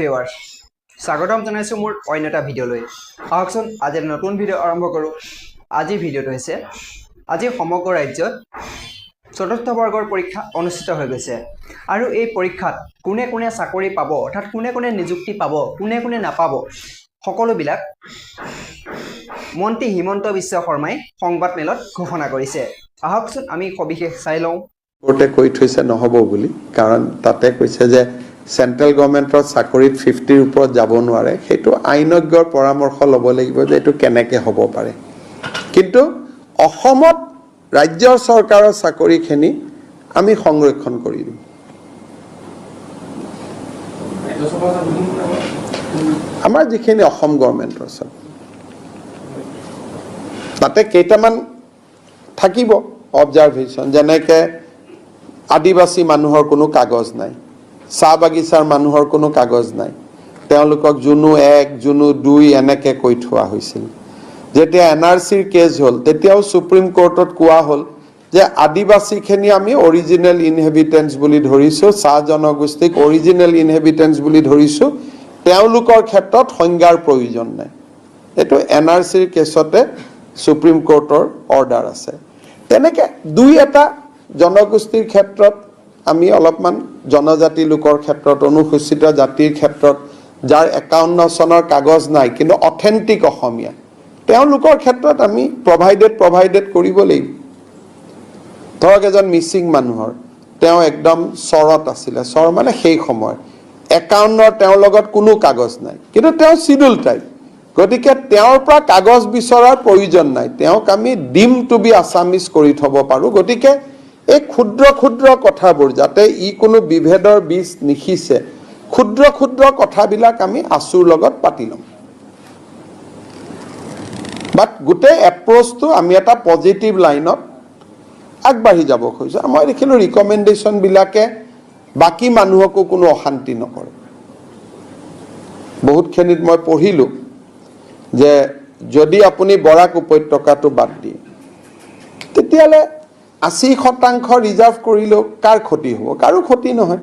viewers স্বাগতম জানাইছো মোৰ অন্য এটা ভিডিঅ'লৈ আহকচোন আজি নতুন ভিডিঅ' আৰম্ভ কৰোঁ আজিৰ ভিডিঅ'টো হৈছে আজি সমগ্ৰ ৰাজ্যত চতুৰ্থ বৰ্গৰ পৰীক্ষা অনুষ্ঠিত হৈ গৈছে আৰু এই পৰীক্ষাত কোনে কোনে চাকৰি পাব অৰ্থাৎ কোনে কোনে নিযুক্তি পাব কোনে কোনে নাপাব সকলোবিলাক মন্ত্ৰী হিমন্ত বিশ্ব শৰ্মাই সংবাদ মেলত ঘোষণা কৰিছে আহকচোন আমি সবিশেষ চাই লওঁ কোৰ্টে কৈ থৈছে নহব বুলি কাৰণ তাতে কৈছে যে সেন্ট্ৰেল গভৰ্ণমেণ্টৰ চাকৰিত 50 ৰ ওপৰত যাব নোৱাৰে সেইটো আইনজ্ঞৰ পৰামৰ্শ ল'ব লাগিব যে এটো কেনেকৈ হ'ব পাৰে কিন্তু অসমত ৰাজ্য চৰকাৰৰ চাকৰিখিনি আমি সংৰক্ষণ কৰি দিম আমাৰ যিখিনি অসম গভৰ্ণমেণ্টৰ আছে তাতে কেইটামান থাকিব অবজাৰভেশ্যন যেনেকৈ আদিবাসী মানুহৰ কোনো কাগজ নাই চাহ বাগিচাৰ মানুহৰ কোনো কাগজ নাই তেওঁলোকক জুনু 1 জুনু 2 এনেকৈ কৈ থোৱা হৈছিল যেতিয়া এনআৰচিৰ কেছ হ'ল তেতিয়াও সুপ্ৰিম কোৰ্টত কোৱা হ'ল যে আদিবাসীখিনি আমি অৰিজিনেল ইনহেবিটেন্স বুলি ধৰিছো চাহ জনগোষ্ঠীক অৰিজিনেল ইনহেবিটেন্স বুলি ধৰিছো তেওঁলোকৰ ক্ষেত্ৰত সংজ্ঞাৰ প্ৰয়োজন নাই এটো এনআৰচিৰ কেছতে সুপ্ৰিম কোৰ্টৰ অৰ্ডাৰ আছে তেনেকৈ দুই এটা জনগোষ্ঠীৰ ক্ষেত্ৰত আমি অলপমান জনজাতি লোকৰ ক্ষেত্ৰত অনুসূচিত জাতিৰ ক্ষেত্ৰত যাৰ 51 চনৰ কাগজ নাই কিন্তু অথেন্টিক অসমীয়া তেওঁলোকৰ ক্ষেত্ৰত আমি প্ৰভাইডেড কৰিব লাগিব ধৰক এজন মিছিং মানুহৰ তেওঁ একদম চৰত আছিল চৰ মানে সেই সময় 51 তেওঁৰ লগত কোনো কাগজ নাই কিন্তু তেওঁ শিডিউল টাইপ গতিকে তেওঁৰ পৰা কাগজ বিচৰাৰ প্ৰয়োজন নাই তেওঁক আমি ডিম টু বি আছামিজ কৰি থব পাৰো গতিকে এই ক্ষুদ্ৰ কথাবোৰ যাতে ই কোনো বিভেদৰ বীজ নিখিছে ক্ষুদ্ৰ কথাবিলাক আমি আছুৰ লগত পাতি লম বাট গোটেই এপ্ৰোচটো আমি এটা পজিটিভ লাইনত আগবাঢ়ি যাব খুজিছো মই দেখিলো ৰিকমেন্ডেশন বিলাকে বাকি মানুহকো কোনো অশান্তি নকৰে বহুতখিনিত মই পঢ়িলো যে যদি আপুনি বৰাক উপত্যকাটো বাদ দিয়ে তেতিয়ালে 80% ৰিজাৰ্ভ কৰিলেও কাৰ ক্ষতি হ'ব কাৰো ক্ষতি নহয়